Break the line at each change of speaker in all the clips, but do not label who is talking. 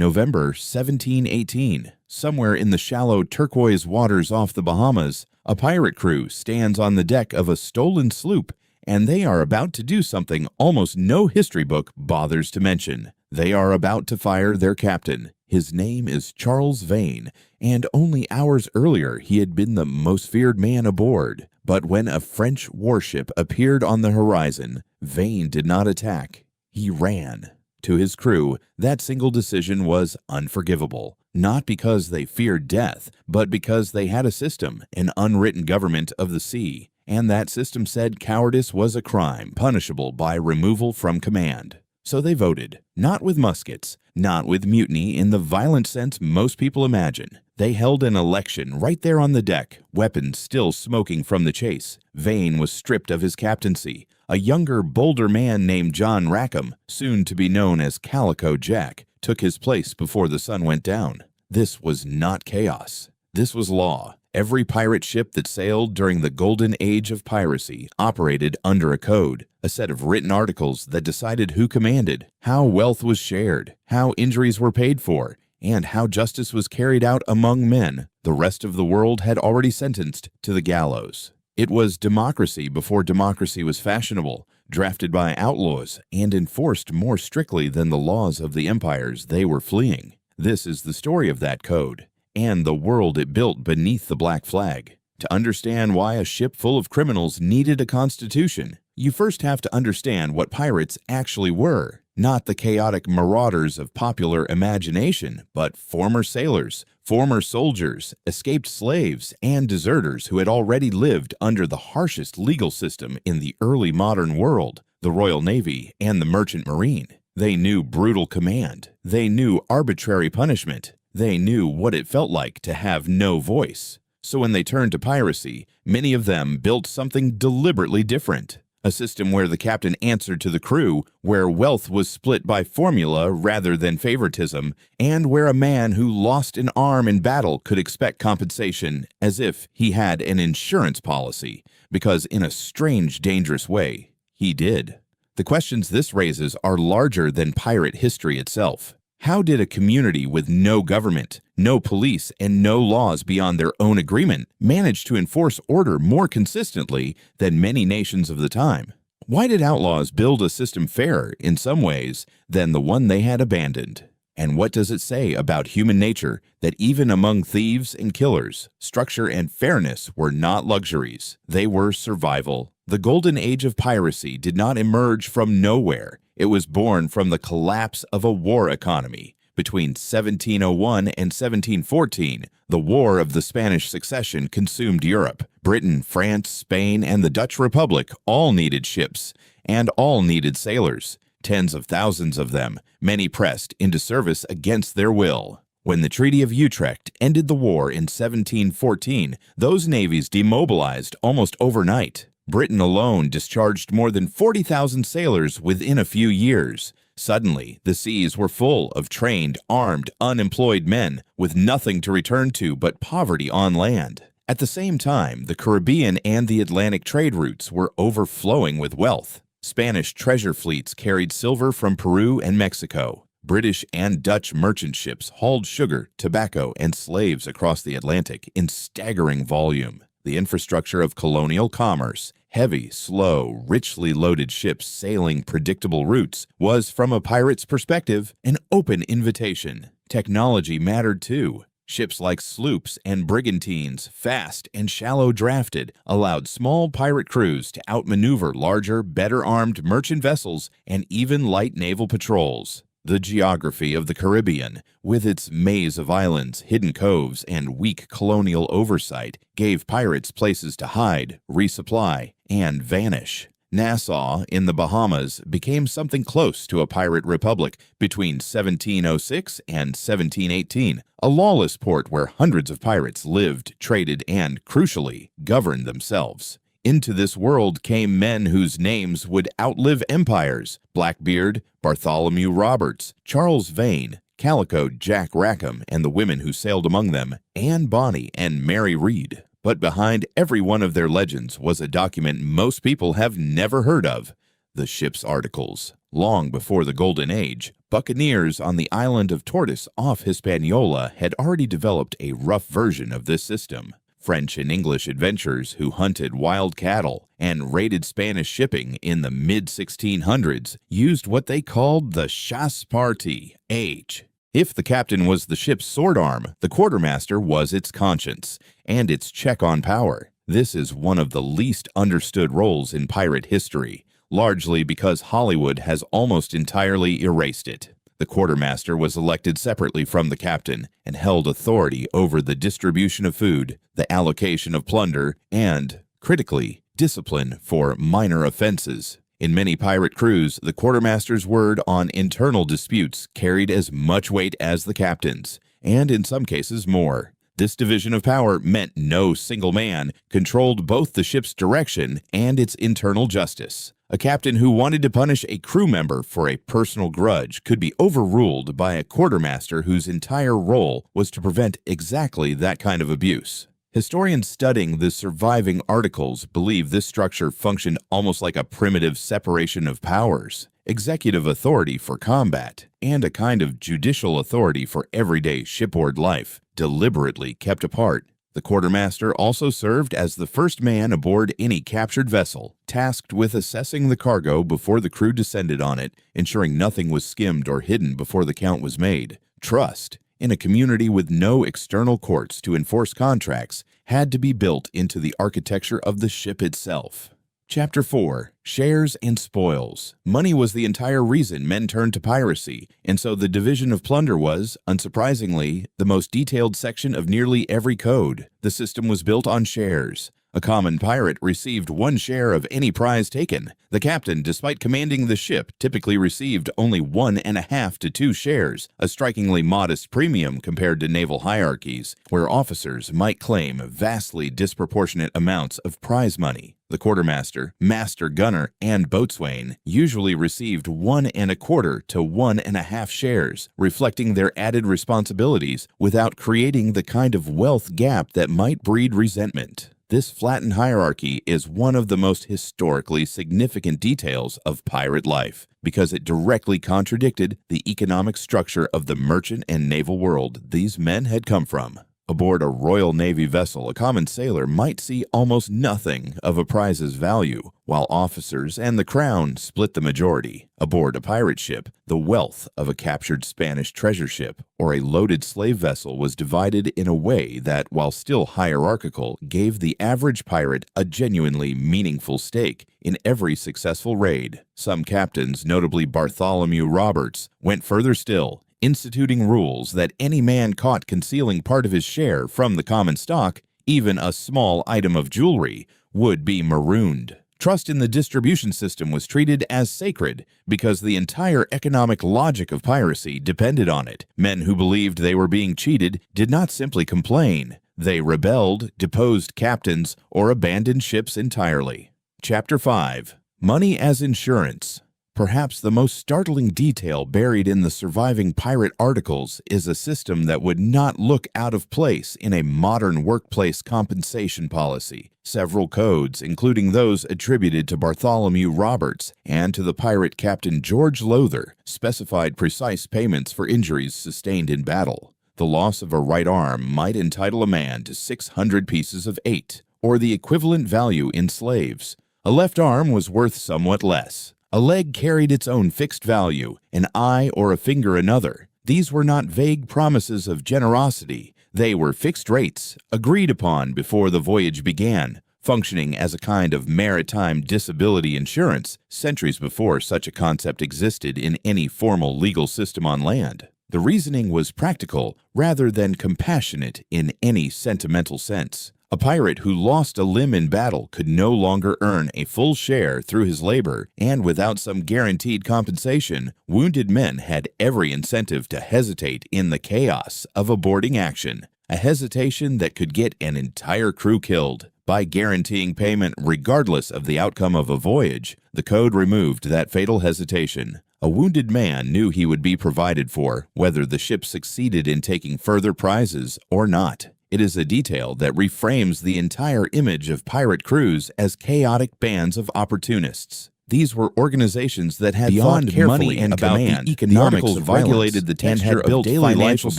November 1718. Somewhere in the shallow turquoise waters off the Bahamas, a pirate crew stands on the deck of a stolen sloop, and they are about to do something almost no history book bothers to mention. They are about to fire their captain. His name is Charles Vane, and only hours earlier he had been the most feared man aboard. But when a French warship appeared on the horizon, Vane did not attack. He ran. To his crew, that single decision was unforgivable, not because they feared death, but because they had a system, an unwritten government of the sea, and that system said cowardice was a crime punishable by removal from command. So they voted, not with muskets, not with mutiny in the violent sense most people imagine. They held an election right there on the deck, weapons still smoking from the chase. Vane was stripped of his captaincy. A younger, bolder man named John Rackham, soon to be known as Calico Jack, took his place before the sun went down. This was not chaos. This was law. Every pirate ship that sailed during the golden age of piracy operated under a code, a set of written articles that decided who commanded, how wealth was shared, how injuries were paid for, and how justice was carried out among men the rest of the world had already sentenced to the gallows. It was democracy before democracy was fashionable, drafted by outlaws, and enforced more strictly than the laws of the empires they were fleeing. This is the story of that code, and the world it built beneath the black flag. To understand why a ship full of criminals needed a constitution, you first have to understand what pirates actually were. Not the chaotic marauders of popular imagination, but former sailors, former soldiers, escaped slaves, and deserters who had already lived under the harshest legal system in the early modern world, the Royal Navy and the Merchant Marine. They knew brutal command. They knew arbitrary punishment. They knew what it felt like to have no voice. So when they turned to piracy, many of them built something deliberately different. A system where the captain answered to the crew, where wealth was split by formula rather than favoritism, and where a man who lost an arm in battle could expect compensation as if he had an insurance policy, because in a strange, dangerous way, he did. The questions this raises are larger than pirate history itself. How did a community with no government, no police, and no laws beyond their own agreement manage to enforce order more consistently than many nations of the time? Why did outlaws build a system fairer, in some ways, than the one they had abandoned? And what does it say about human nature that even among thieves and killers, structure and fairness were not luxuries? They were survival. The golden age of piracy did not emerge from nowhere. It was born from the collapse of a war economy. Between 1701 and 1714, the War of the Spanish Succession consumed Europe. Britain, France, Spain, and the Dutch Republic all needed ships, and all needed sailors. Tens of thousands of them, many pressed into service against their will. When the Treaty of Utrecht ended the war in 1714, those navies demobilized almost overnight. Britain alone discharged more than 40,000 sailors within a few years. Suddenly, the seas were full of trained, armed, unemployed men with nothing to return to but poverty on land. At the same time, the Caribbean and the Atlantic trade routes were overflowing with wealth. Spanish treasure fleets carried silver from Peru and Mexico. British and Dutch merchant ships hauled sugar, tobacco, and slaves across the Atlantic in staggering volume. The infrastructure of colonial commerce, heavy, slow, richly loaded ships sailing predictable routes, was, from a pirate's perspective, an open invitation. Technology mattered too. Ships like sloops and brigantines, fast and shallow drafted, allowed small pirate crews to outmaneuver larger, better-armed merchant vessels and even light naval patrols. The geography of the Caribbean, with its maze of islands, hidden coves, and weak colonial oversight, gave pirates places to hide, resupply, and vanish. Nassau, in the Bahamas, became something close to a pirate republic between 1706 and 1718, a lawless port where hundreds of pirates lived, traded, and, crucially, governed themselves. Into this world came men whose names would outlive empires: Blackbeard, Bartholomew Roberts, Charles Vane, Calico Jack Rackham, and the women who sailed among them, Anne Bonny and Mary Read. But behind every one of their legends was a document most people have never heard of: the ship's articles. Long before the Golden Age, buccaneers on the island of Tortoise off Hispaniola had already developed a rough version of this system. French and English adventurers who hunted wild cattle and raided Spanish shipping in the mid-1600s used what they called the chasse partie age. If the captain was the ship's sword arm, the quartermaster was its conscience and its check on power. This is one of the least understood roles in pirate history, largely because Hollywood has almost entirely erased it. The quartermaster was elected separately from the captain and held authority over the distribution of food, the allocation of plunder, and, critically, discipline for minor offenses. In many pirate crews, the quartermaster's word on internal disputes carried as much weight as the captain's, and in some cases more. This division of power meant no single man controlled both the ship's direction and its internal justice. A captain who wanted to punish a crew member for a personal grudge could be overruled by a quartermaster whose entire role was to prevent exactly that kind of abuse. Historians studying the surviving articles believe this structure functioned almost like a primitive separation of powers, executive authority for combat, and a kind of judicial authority for everyday shipboard life, deliberately kept apart. The quartermaster also served as the first man aboard any captured vessel, tasked with assessing the cargo before the crew descended on it, ensuring nothing was skimmed or hidden before the count was made. Trust, in a community with no external courts to enforce contracts, had to be built into the architecture of the ship itself. Chapter 4. Shares and Spoils. Money was the entire reason men turned to piracy, and so the division of plunder was, unsurprisingly, the most detailed section of nearly every code. The system was built on shares. A common pirate received 1 share of any prize taken. The captain, despite commanding the ship, typically received only 1.5 to 2 shares, a strikingly modest premium compared to naval hierarchies, where officers might claim vastly disproportionate amounts of prize money. The quartermaster, master gunner, and boatswain usually received 1.25 to 1.5 shares, reflecting their added responsibilities without creating the kind of wealth gap that might breed resentment. This flattened hierarchy is one of the most historically significant details of pirate life because it directly contradicted the economic structure of the merchant and naval world these men had come from. Aboard a Royal Navy vessel, a common sailor might see almost nothing of a prize's value, while officers and the crown split the majority. Aboard a pirate ship, the wealth of a captured Spanish treasure ship or a loaded slave vessel was divided in a way that, while still hierarchical, gave the average pirate a genuinely meaningful stake in every successful raid. Some captains, notably Bartholomew Roberts, went further still, instituting rules that any man caught concealing part of his share from the common stock, even a small item of jewelry, would be marooned. Trust in the distribution system was treated as sacred because the entire economic logic of piracy depended on it. Men who believed they were being cheated did not simply complain. They rebelled, deposed captains, or abandoned ships entirely. Chapter 5. Money as Insurance. Perhaps the most startling detail buried in the surviving pirate articles is a system that would not look out of place in a modern workplace compensation policy. Several codes, including those attributed to Bartholomew Roberts and to the pirate captain George Lowther, specified precise payments for injuries sustained in battle. The loss of a right arm might entitle a man to 600 pieces of 8, or the equivalent value in slaves. A left arm was worth somewhat less. A leg carried its own fixed value, an eye or a finger another. These were not vague promises of generosity. They were fixed rates, agreed upon before the voyage began, functioning as a kind of maritime disability insurance centuries before such a concept existed in any formal legal system on land. The reasoning was practical rather than compassionate in any sentimental sense. A pirate who lost a limb in battle could no longer earn a full share through his labor, and without some guaranteed compensation, wounded men had every incentive to hesitate in the chaos of a boarding action, a hesitation that could get an entire crew killed. By guaranteeing payment regardless of the outcome of a voyage, the code removed that fatal hesitation. A wounded man knew he would be provided for, whether the ship succeeded in taking further prizes or not. It is a detail that reframes the entire image of pirate crews as chaotic bands of opportunists. These were organizations that had
beyond
thought carefully
money and
about
command.
the economics
The
of
regulated the
and
texture
had built
of daily
financial
life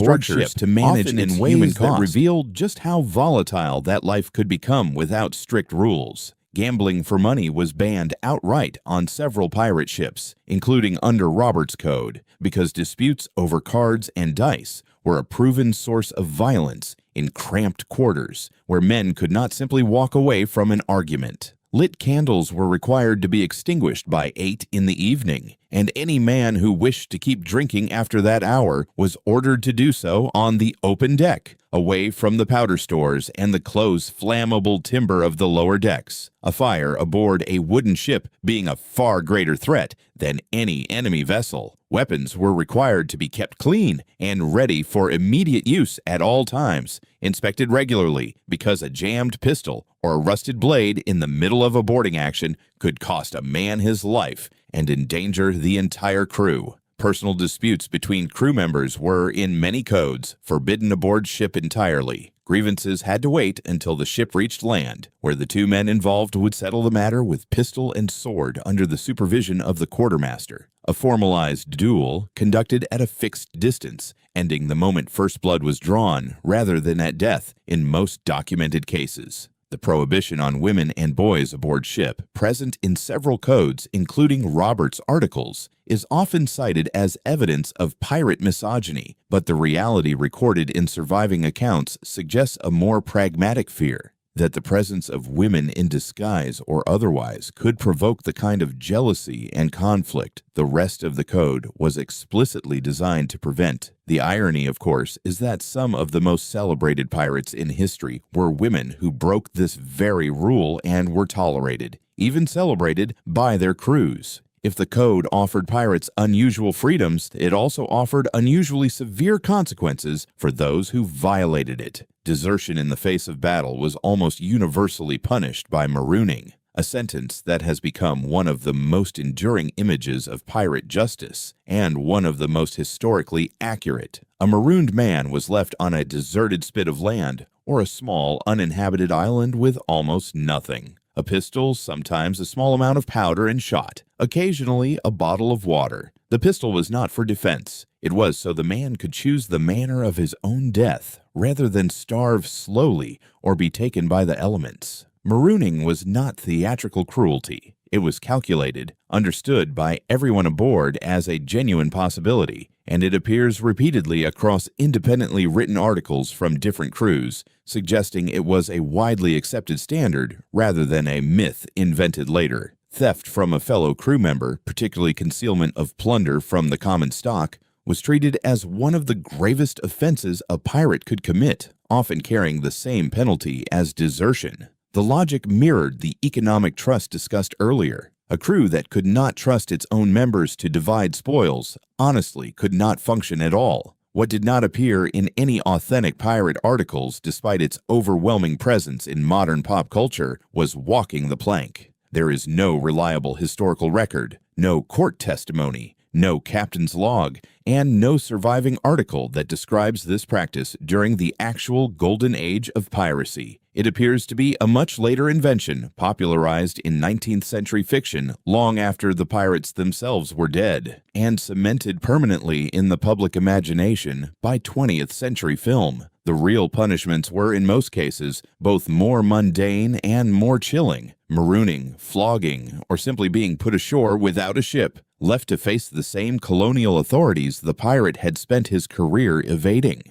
aboard
structures
ship,
to manage
often
its
in
human
ways that
cost,
revealed
just how volatile that life could become without strict rules. Gambling for money was banned outright on several pirate ships, including under Roberts' Code, because disputes over cards and dice were a proven source of violence in cramped quarters where men could not simply walk away from an argument. Lit candles were required to be extinguished by 8 in the evening, and any man who wished to keep drinking after that hour was ordered to do so on the open deck, away from the powder stores and the close, flammable timber of the lower decks. A fire aboard a wooden ship being a far greater threat than any enemy vessel. Weapons were required to be kept clean and ready for immediate use at all times, inspected regularly, because a jammed pistol or a rusted blade in the middle of a boarding action could cost a man his life and endanger the entire crew. Personal disputes between crew members were, in many codes, forbidden aboard ship entirely. Grievances had to wait until the ship reached land, where the two men involved would settle the matter with pistol and sword under the supervision of the quartermaster. A formalized duel conducted at a fixed distance, ending the moment first blood was drawn, rather than at death in most documented cases. The prohibition on women and boys aboard ship, present in several codes, including Roberts' articles, is often cited as evidence of pirate misogyny, but the reality recorded in surviving accounts suggests a more pragmatic fear that the presence of women in disguise or otherwise could provoke the kind of jealousy and conflict the rest of the code was explicitly designed to prevent. The irony, of course, is that some of the most celebrated pirates in history were women who broke this very rule and were tolerated, even celebrated, by their crews. If the code offered pirates unusual freedoms, it also offered unusually severe consequences for those who violated it. Desertion in the face of battle was almost universally punished by marooning, a sentence that has become one of the most enduring images of pirate justice and one of the most historically accurate. A marooned man was left on a deserted spit of land or a small uninhabited island with almost nothing. A pistol, sometimes a small amount of powder and shot, occasionally a bottle of water. The pistol was not for defense. It was so the man could choose the manner of his own death, rather than starve slowly or be taken by the elements. Marooning was not theatrical cruelty. It was calculated, understood by everyone aboard as a genuine possibility, and it appears repeatedly across independently written articles from different crews, suggesting it was a widely accepted standard rather than a myth invented later. Theft from a fellow crew member, particularly concealment of plunder from the common stock, was treated as one of the gravest offenses a pirate could commit, often carrying the same penalty as desertion. The logic mirrored the economic trust discussed earlier. A crew that could not trust its own members to divide spoils honestly could not function at all. What did not appear in any authentic pirate articles, despite its overwhelming presence in modern pop culture, was walking the plank. There is no reliable historical record, no court testimony, no captain's log, and no surviving article that describes this practice during the actual golden age of piracy. It appears to be a much later invention, popularized in 19th century fiction long after the pirates themselves were dead, and cemented permanently in the public imagination by 20th century film. The real punishments were, in most cases, both more mundane and more chilling: marooning, flogging, or simply being put ashore without a ship, left to face the same colonial authorities the pirate had spent his career evading.